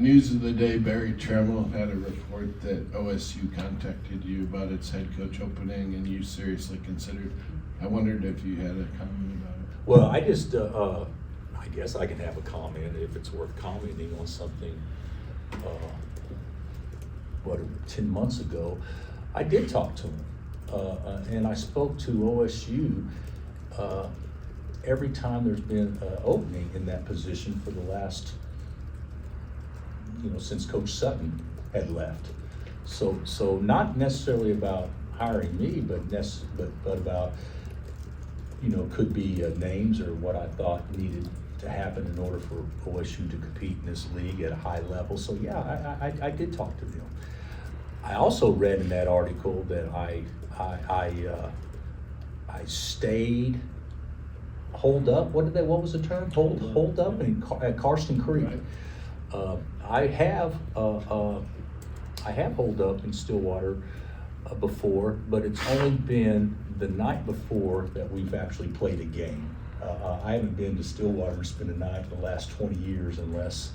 News of the day, Barry Tremmel had a report that OSU contacted you about its head coach opening and you seriously considered. I wondered if you had a comment about it. Well, I just, I guess I can have a comment if it's worth commenting on something. 10 months ago, I did talk to him, and I spoke to OSU every time there's been an opening in that position for the last, since Coach Sutton had left. So not necessarily about hiring me, but about, could be names or what I thought needed to happen in order for OSU to compete in this league at a high level. So yeah, I did talk to them. I also read in that article that I stayed holed up. What was the term? Holed up at Karsten Creek. Right. I have holed up in Stillwater before, but it's only been the night before that we've actually played a game. I haven't been to Stillwater and spent a night for the last 20 years unless,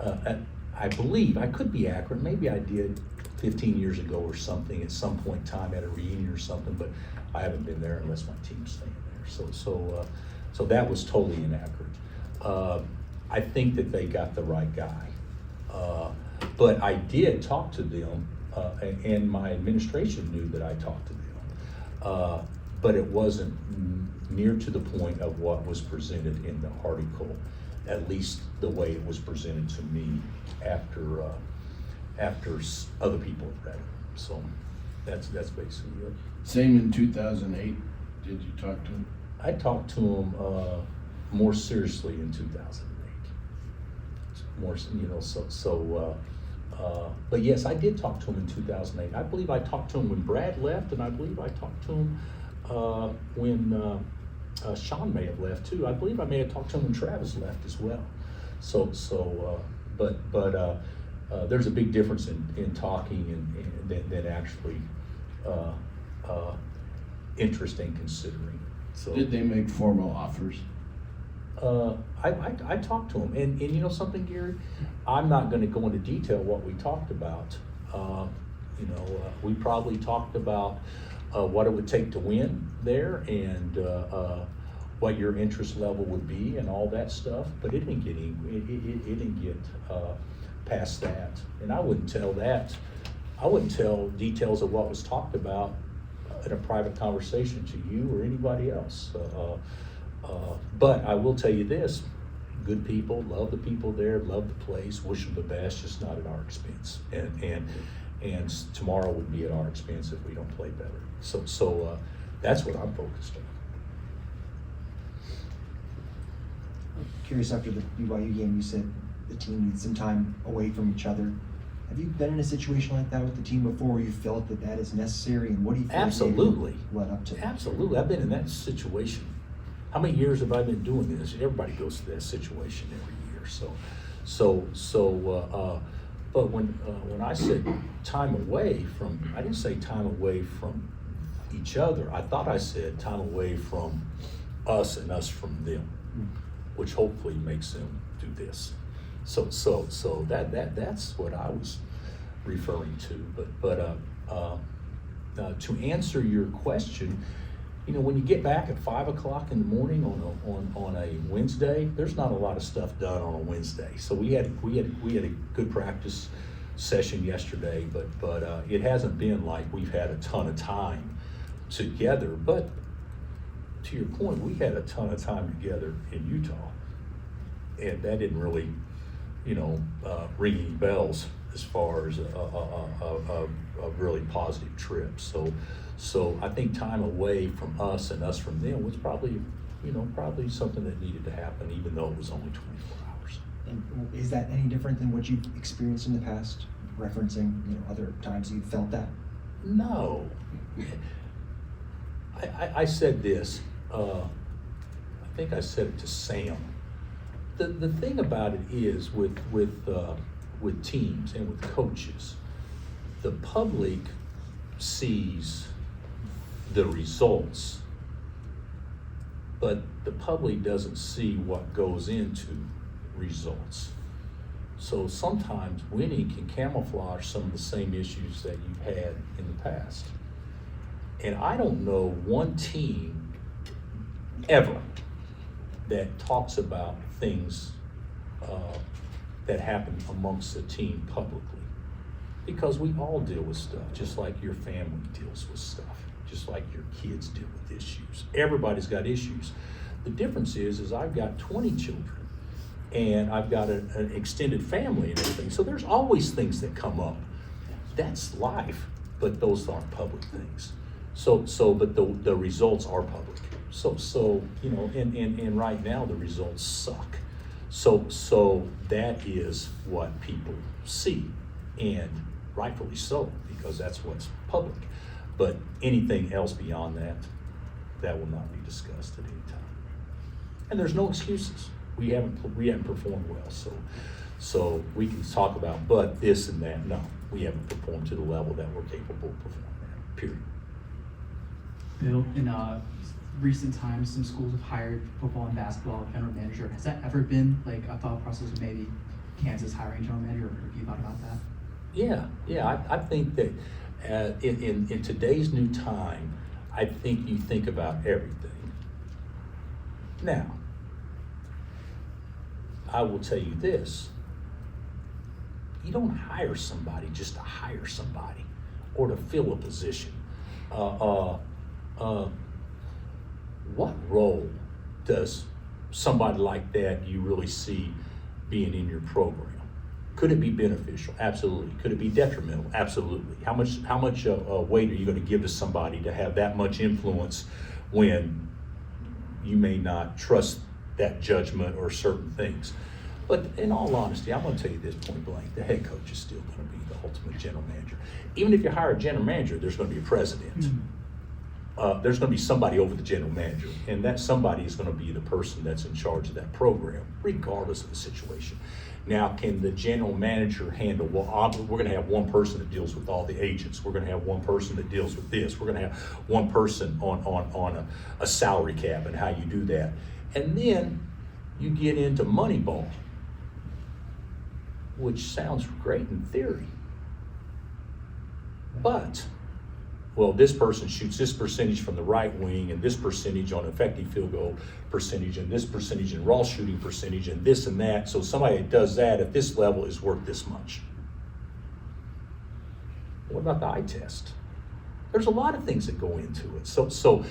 I believe, I could be accurate, maybe I did 15 years ago or something at some point in time at a reunion or something, but I haven't been there unless my team's staying there. So that was totally inaccurate. I think that they got the right guy. But I did talk to them, and my administration knew that I talked to them. But it wasn't near to the point of what was presented in the article, at least the way it was presented to me after other people had read it. So that's basically it. Same in 2008. Did you talk to him? I talked to him more seriously in 2008. But yes, I did talk to him in 2008. I believe I talked to him when Brad left, and I believe I talked to him when Sean may have left too. I believe I may have talked to him when Travis left as well. But there's a big difference in talking and than actually interest in considering. So Did they make formal offers? I talked to him, and you know something, Gary, I'm not going to go into detail what we talked about. We probably talked about what it would take to win there, and what your interest level would be, and all that stuff. But it didn't get past that, and I wouldn't tell details of what was talked about in a private conversation to you or anybody else. But I will tell you this, good people, love the people there, love the place, wish them the best, just not at our expense. And tomorrow would be at our expense if we don't play better. So that's what I'm focused on. Curious, after the BYU game, you said the team needs some time away from each other. Have you been in a situation like that with the team before where you felt that is necessary, and what do you feel Absolutely. led up to that? Absolutely, I've been in that situation. How many years have I been doing this? Everybody goes through that situation every year. But when I said time away from, I didn't say time away from each other. I thought I said time away from us and us from them, which hopefully makes them do this. So that's what I was referring to. But to answer your question, when you get back at 5 o'clock in the morning on a Wednesday, there's not a lot of stuff done on a Wednesday. So we had a good practice session yesterday, but it hasn't been like we've had a ton of time together. But to your point, we had a ton of time together in Utah, and that didn't really, ring any bells as far as a really positive trip. So I think time away from us and us from them was probably something that needed to happen, even though it was only 24 hours. And is that any different than what you've experienced in the past, referencing other times you felt that? No. I said this, I think I said it to Sam. The thing about it is with teams and with coaches, the public sees the results, but the public doesn't see what goes into results. So sometimes winning can camouflage some of the same issues that you've had in the past. And I don't know one team ever that talks about things that happen amongst the team publicly. Because we all deal with stuff, just like your family deals with stuff, just like your kids deal with issues. Everybody's got issues. The difference is I've got 20 children, and I've got an extended family and everything. So there's always things that come up. That's life, but those aren't public things. But the results are public. So you know, and right now the results suck. So that is what people see, and rightfully so, because that's what's public. But anything else beyond that will not be discussed at any time. And there's no excuses. We haven't performed well, so we can talk about but this and that. No, we haven't performed to the level that we're capable of performing at, period. Bill, in recent times, some schools have hired football and basketball general manager. Has that ever been like a thought process of maybe Kansas hiring general manager, or have you thought about that? Yeah, I think that in today's new time, I think you think about everything. Now, I will tell you this, you don't hire somebody just to hire somebody or to fill a position. What role does somebody like that you really see being in your program? Could it be beneficial? Absolutely. Could it be detrimental? Absolutely. How much weight are you going to give to somebody to have that much influence when you may not trust that judgment or certain things? But in all honesty, I'm going to tell you this point blank: the head coach is still going to be the ultimate general manager. Even if you hire a general manager, there's going to be a president. There's going to be somebody over the general manager, and that somebody is going to be the person that's in charge of that program, regardless of the situation. Now, can the general manager handle, well, we're going to have one person that deals with all the agents. We're going to have one person that deals with this. We're going to have one person on a salary cap and how you do that. And then you get into Moneyball, which sounds great in theory. But, well, this person shoots this percentage from the right wing, and this percentage on effective field goal percentage, and this percentage in raw shooting percentage, and this and that. So somebody that does that at this level is worth this much. What about the eye test? There's a lot of things that go into it. So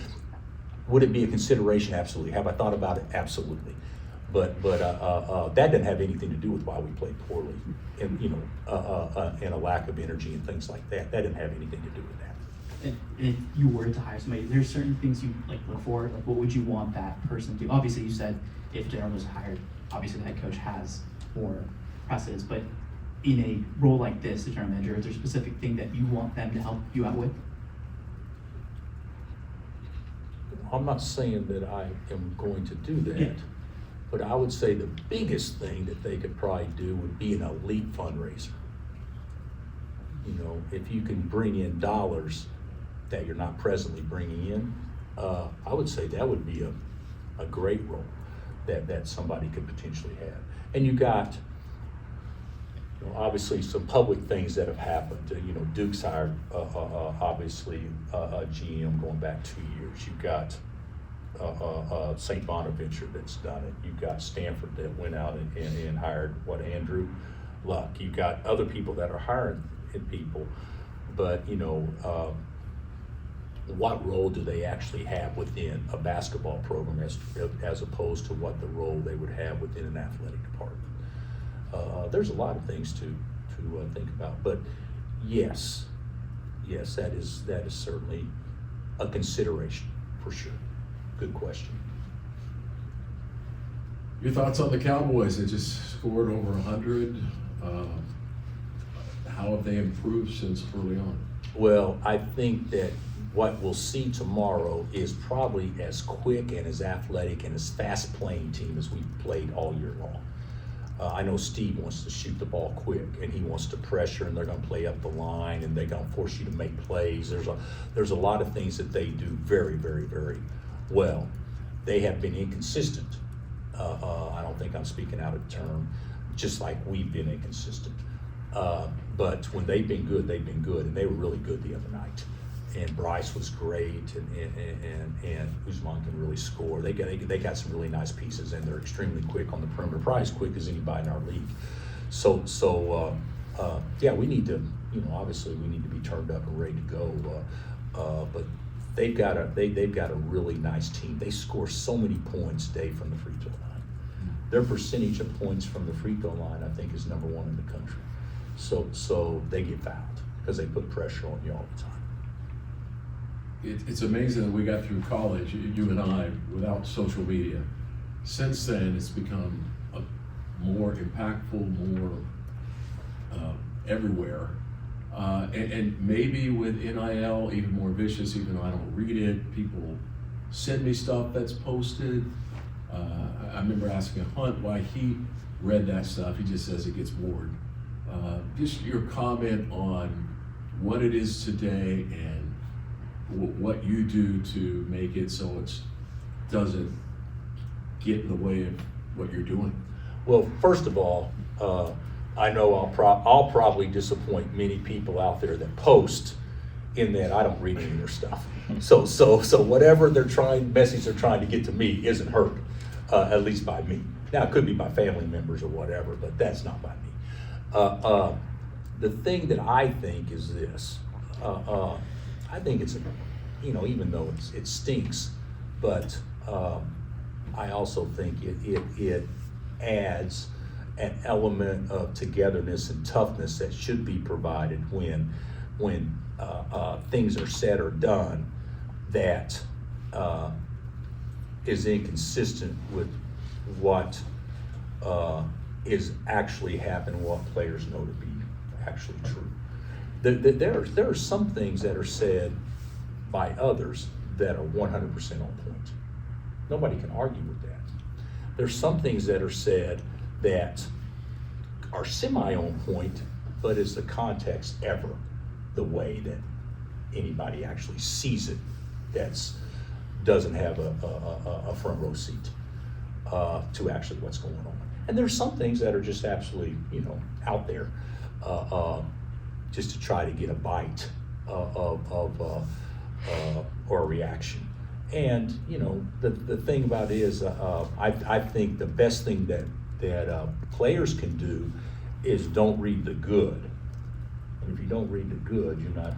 would it be a consideration? Absolutely. Have I thought about it? Absolutely. But that didn't have anything to do with why we played poorly, and and a lack of energy and things like that. That didn't have anything to do with that. If you were to hire somebody, there's certain things you look for. Like, what would you want that person to do? Obviously, you said if general was hired, obviously the head coach has more precedence. But in a role like this, the general manager, is there a specific thing that you want them to help you out with? I'm not saying that I am going to do that, but I would say the biggest thing that they could probably do would be an elite fundraiser. You know, if you can bring in dollars that you're not presently bringing in, I would say that would be a great role that somebody could potentially have. And you got, obviously some public things that have happened. Duke's hired obviously a GM going back 2 years. You've got St. Bonaventure that's done it. You've got Stanford that went out and hired Andrew Luck. You've got other people that are hiring people, but what role do they actually have within a basketball program as opposed to what the role they would have within an athletic department? There's a lot of things to think about, but yes, that is certainly a consideration for sure. Good question. Your thoughts on the Cowboys? They just scored over 100. How have they improved since early on? Well, I think that what we'll see tomorrow is probably as quick and as athletic and as fast playing team as we've played all year long. I know Steve wants to shoot the ball quick, and he wants to pressure, and they're going to play up the line, and they're going to force you to make plays. There's a lot of things that they do very, very, very well. They have been inconsistent. I don't think I'm speaking out of turn. just like we've been inconsistent. But when they've been good, and they were really good the other night. And Bryce was great, and Usman can really score. They got some really nice pieces, and they're extremely quick on the perimeter, probably as quick as anybody in our league. Yeah, we need to, obviously we need to be turned up and ready to go. But they've got a really nice team. They score so many points, Dave, from the free throw line. Their percentage of points from the free throw line, I think, is number 1 in the country. So they get fouled because they put pressure on you all the time. It's amazing that we got through college, you and I, without social media. Since then, it's become more impactful, more everywhere. And maybe with NIL, even more vicious, even though I don't read it. People send me stuff that's posted. I remember asking Hunt why he read that stuff. He just says he gets bored. Just your comment on what it is today and what you do to make it so it doesn't get in the way of what you're doing. Well, first of all, I know I'll probably disappoint many people out there that post, in that I don't read any of their stuff. So whatever message they're trying to get to me isn't heard, at least by me. Now it could be by family members or whatever, but that's not by me. The thing that I think is this. I think it's, even though it stinks, but I also think it adds an element of togetherness and toughness that should be provided when things are said or done that is inconsistent with what is actually happening, what players know to be actually true. There are some things that are said by others that are 100% on point. Nobody can argue with that. There's some things that are said that are semi-on point, but is the context ever the way that anybody actually sees it doesn't have a front row seat to actually what's going on. And there's some things that are just absolutely, out there just to try to get a bite or a reaction. And the thing about it is, I think the best thing that players can do is don't read the good. And if you don't read the good, you're not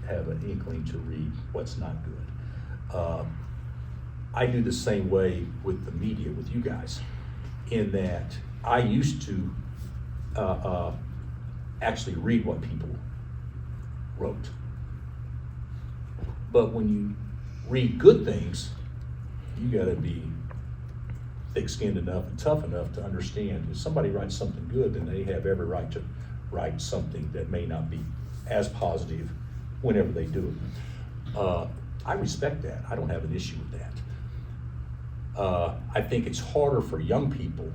have an inkling to read what's not good. I do the same way with the media, with you guys, in that I used to actually read what people wrote. But when you read good things, you gotta be thick-skinned enough and tough enough to understand if somebody writes something good, then they have every right to write something that may not be as positive whenever they do it. I respect that. I don't have an issue with that. I think it's harder for young people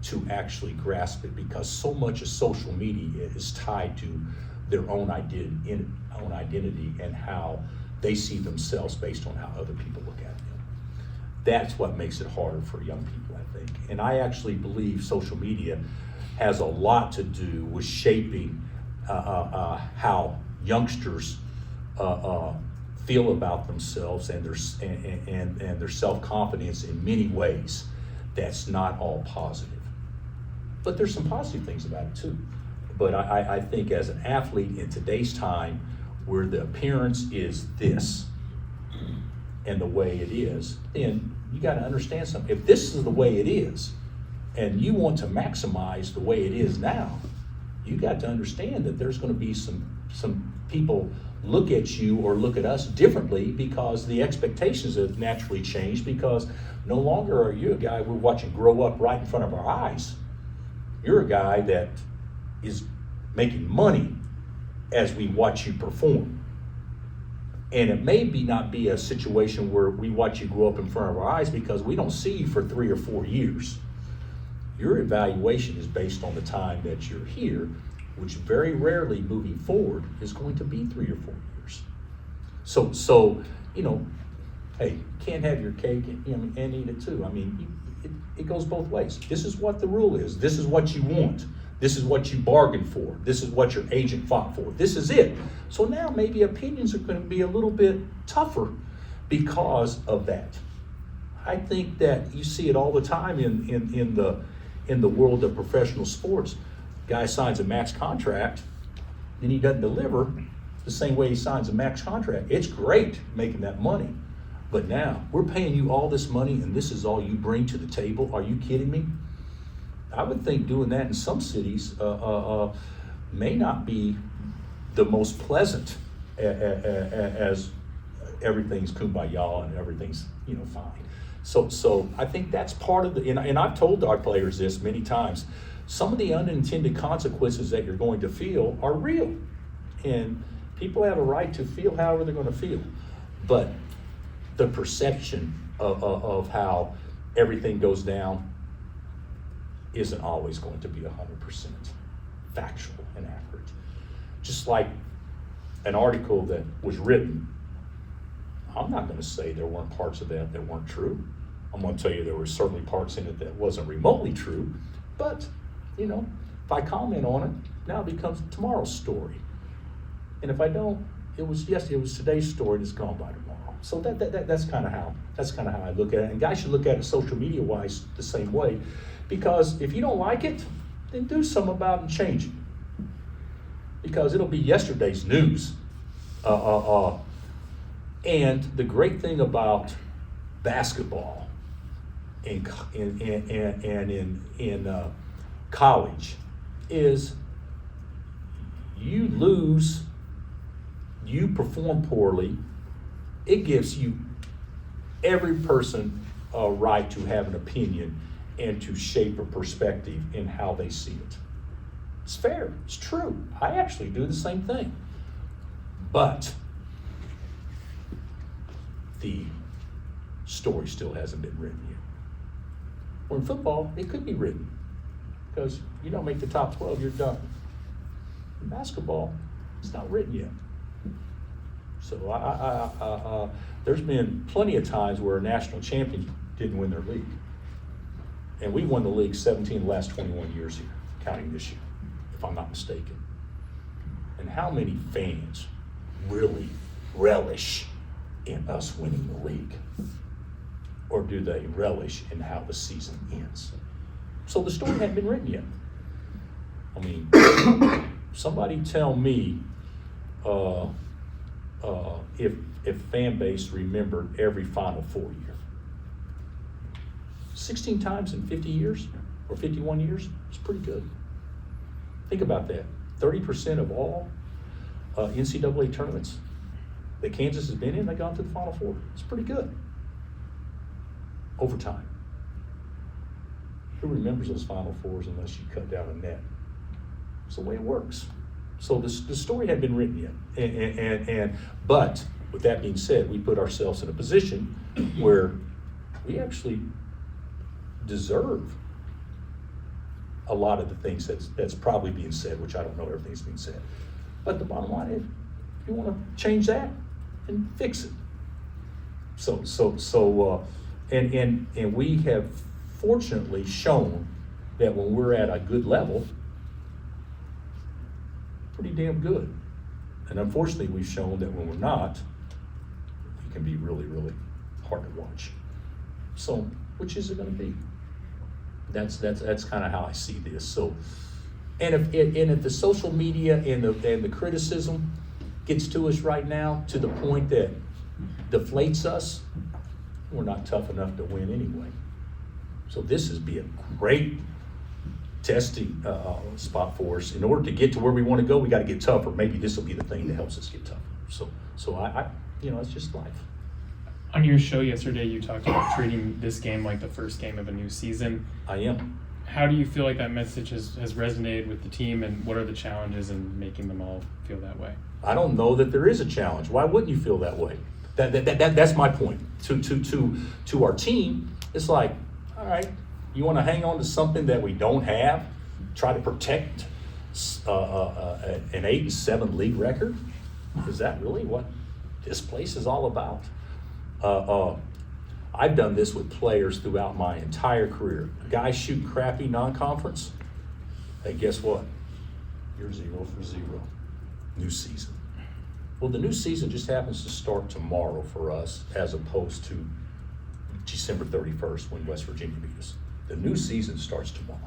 to actually grasp it because so much of social media is tied to their own identity and how they see themselves based on how other people look at them. That's what makes it harder for young people, I think. And I actually believe social media has a lot to do with shaping how youngsters feel about themselves and their self-confidence in many ways. That's not all positive. But there's some positive things about it too. But I think as an athlete in today's time, where the appearance is this and the way it is, then you got to understand something. If this is the way it is, and you want to maximize the way it is now, you got to understand that there's going to be some people look at you or look at us differently because the expectations have naturally changed, because no longer are you a guy we're watching grow up right in front of our eyes. You're a guy that is making money as we watch you perform. And it may not be a situation where we watch you grow up in front of our eyes because we don't see you for 3 or 4 years. Your evaluation is based on the time that you're here, which very rarely moving forward is going to be 3 or 4 years. So hey, you can't have your cake and eat it too. I mean, it goes both ways. This is what the rule is. This is what you want. This is what you bargained for. This is what your agent fought for. This is it. So now maybe opinions are going to be a little bit tougher because of that. I think that you see it all the time in the world of professional sports. Guy signs a max contract, then he doesn't deliver the same way he signs a max contract. It's great making that money. But now, we're paying you all this money and this is all you bring to the table? Are you kidding me? I would think doing that in some cities may not be the most pleasant as everything's kumbaya and everything's, fine. So I think that's part of the, and I've told our players this many times, some of the unintended consequences that you're going to feel are real. And people have a right to feel however they're going to feel. But the perception of how everything goes down isn't always going to be 100% factual and accurate. Just like an article that was written, I'm not going to say there weren't parts of that weren't true. I'm going to tell you there were certainly parts in it that wasn't remotely true, but if I comment on it, now it becomes tomorrow's story. And if I don't, it was today's story and it's gone by tomorrow. So that's kind of how I look at it. And guys should look at it social media wise the same way, because if you don't like it, then do something about it and change it. Because it'll be yesterday's news. And the great thing about basketball in college is you lose, you perform poorly, it gives you every person a right to have an opinion and to shape a perspective in how they see it. It's fair, it's true. I actually do the same thing. But the story still hasn't been written yet. Or in football, it could be written, because you don't make the top 12, you're done. In basketball, it's not written yet. So there's been plenty of times where a national champion didn't win their league. And we won the league 17 of the last 21 years here, counting this year, if I'm not mistaken. And how many fans really relish in us winning the league? Or do they relish in how the season ends? So the story hadn't been written yet. I mean, somebody tell me if fan base remembered every Final Four year. 16 times in 50 years or 51 years, it's pretty good. Think about that. 30% of all NCAA tournaments that Kansas has been in, they got to the Final Four. It's pretty good. Overtime. Who remembers those Final Fours unless you cut down a net? It's the way it works. So the story hadn't been written yet. But with that being said, we put ourselves in a position where we actually deserve a lot of the things that's probably being said, which I don't know everything's being said. But the bottom line is, if you want to change that, then fix it. And we have fortunately shown that when we're at a good level, pretty damn good. And unfortunately, we've shown that when we're not, it can be really, really hard to watch. So, which is it going to be? That's kind of how I see this. So, and if the social media and the criticism gets to us right now to the point that deflates us, we're not tough enough to win anyway. So this is be a great testing spot for us. In order to get to where we want to go, we got to get tougher. Maybe this will be the thing that helps us get tougher. So I it's just life. On your show yesterday, you talked about treating this game like the first game of a new season. I am. How do you feel like that message has resonated with the team, and what are the challenges in making them all feel that way? I don't know that there is a challenge. Why wouldn't you feel that way? That's my point. To our team, it's like, all right, you want to hang on to something that we don't have, try to protect an 8-7 league record? Is that really what this place is all about? I've done this with players throughout my entire career. Guys shoot crappy non-conference, hey, guess what? You're 0 for 0. New season. Well, the new season just happens to start tomorrow for us as opposed to December 31st when West Virginia beat us. The new season starts tomorrow.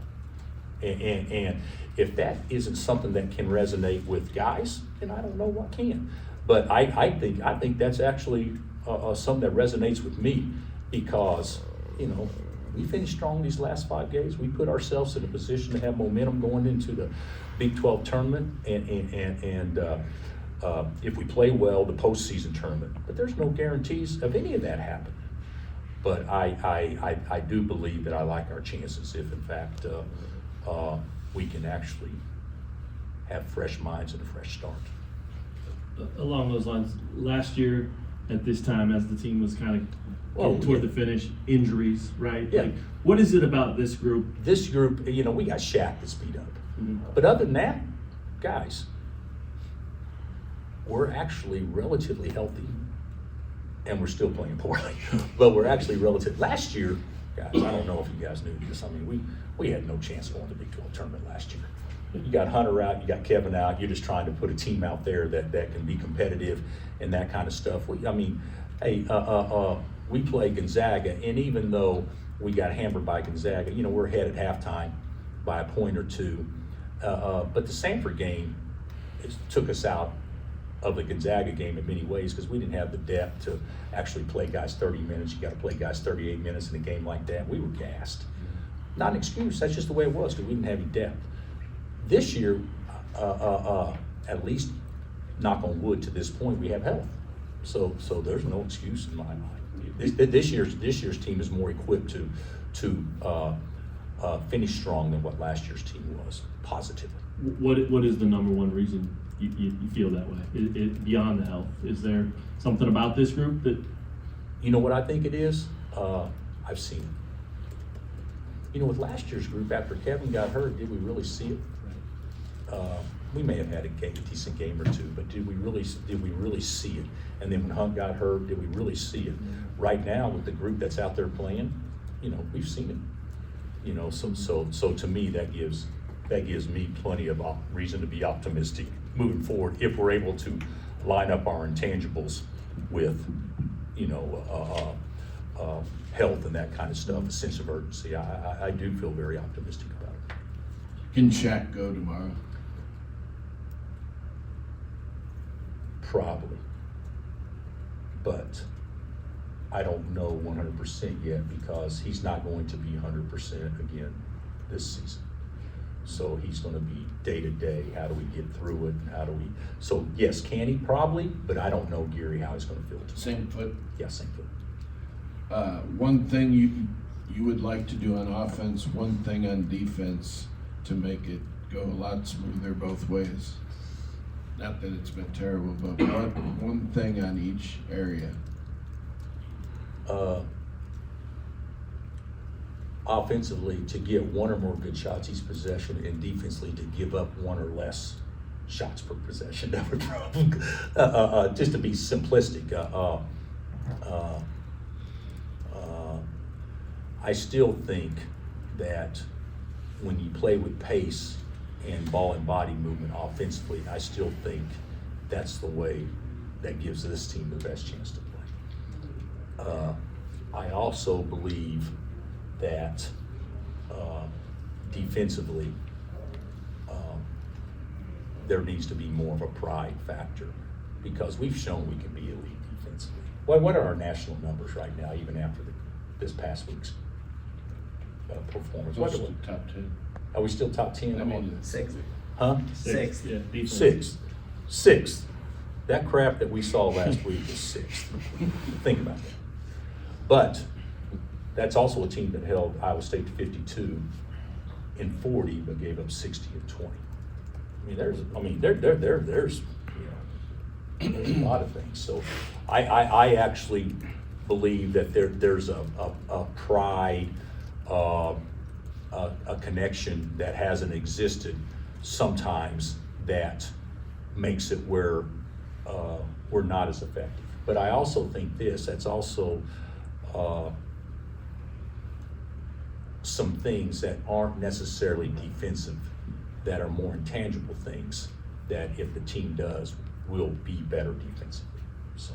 And if that isn't something that can resonate with guys, then I don't know what can. But I think that's actually something that resonates with me because, you know, we finished strong these last 5 games. We put ourselves in a position to have momentum going into the Big 12 tournament and if we play well, the postseason tournament. But there's no guarantees of any of that happening. But I do believe that I like our chances if, in fact, we can actually have fresh minds and a fresh start. Along those lines, last year at this time, as the team was kind of toward the finish, injuries, right? Yeah. Like, what is it about this group? This group, you know, we got Shaq that's beat up. Mhm. But other than that, guys, we're actually relatively healthy. And we're still playing poorly. But we're actually relative. Last year, guys, I don't know if you guys knew this. I mean, we had no chance going to the Big 12 tournament last year. You got Hunter out, you got Kevin out, you're just trying to put a team out there that can be competitive and that kind of stuff. We play Gonzaga, and even though we got hammered by Gonzaga, you know, we're ahead at halftime by a point or two. But the Sanford game took us out of the Gonzaga game in many ways because we didn't have the depth to actually play guys 30 minutes. You got to play guys 38 minutes in a game like that. We were gassed. Not an excuse. That's just the way it was because we didn't have any depth. This year, at least, knock on wood, to this point, we have health. So there's no excuse in my mind. This year's team is more equipped to finish strong than what last year's team was, positively. What is the number one reason you feel that way? Beyond the health, is there something about this group that? You know what I think it is? I've seen it. You know, with last year's group, after Kevin got hurt, did we really see it? We may have had a decent game or two, but did we really see it? And then when Hunt got hurt, did we really see it? Right now, with the group that's out there playing, you know, we've seen it. You know, so to me, that gives me plenty of reason to be optimistic moving forward if we're able to line up our intangibles with, you know, health and that kind of stuff, a sense of urgency. I do feel very optimistic about it. Can Shaq go tomorrow? Probably. But I don't know 100% yet because he's not going to be 100% again this season. So he's going to be day to day. How do we get through it? So yes, can he? Probably, but I don't know, Gary, how he's going to feel today. Same foot. Yeah, same foot. One thing you would like to do on offense, one thing on defense to make it go a lot smoother both ways. Not that it's been terrible, but one thing on each area. Offensively, to get one or more good shots each possession, and defensively to give up one or less shots per possession. That would probably, just to be simplistic. I still think that when you play with pace and ball and body movement offensively, I still think that's the way that gives this team the best chance to play. I also believe that defensively, there needs to be more of a pride factor because we've shown we can be elite defensively. What are our national numbers right now, even after this past week's performance? Close to top 10. Are we still top 10? I mean, Sixth. Huh? Sixth. Yeah, defense. Sixth. That crap that we saw last week was sixth. Think about that. But that's also a team that held Iowa State to 52 in 40, but gave up 60 in 20. There's there's a lot of things. So I actually believe that there's a pride, a connection that hasn't existed sometimes that makes it where we're not as effective. But I also think that's also some things that aren't necessarily defensive, that are more intangible things, that if the team does, will be better defensively, so.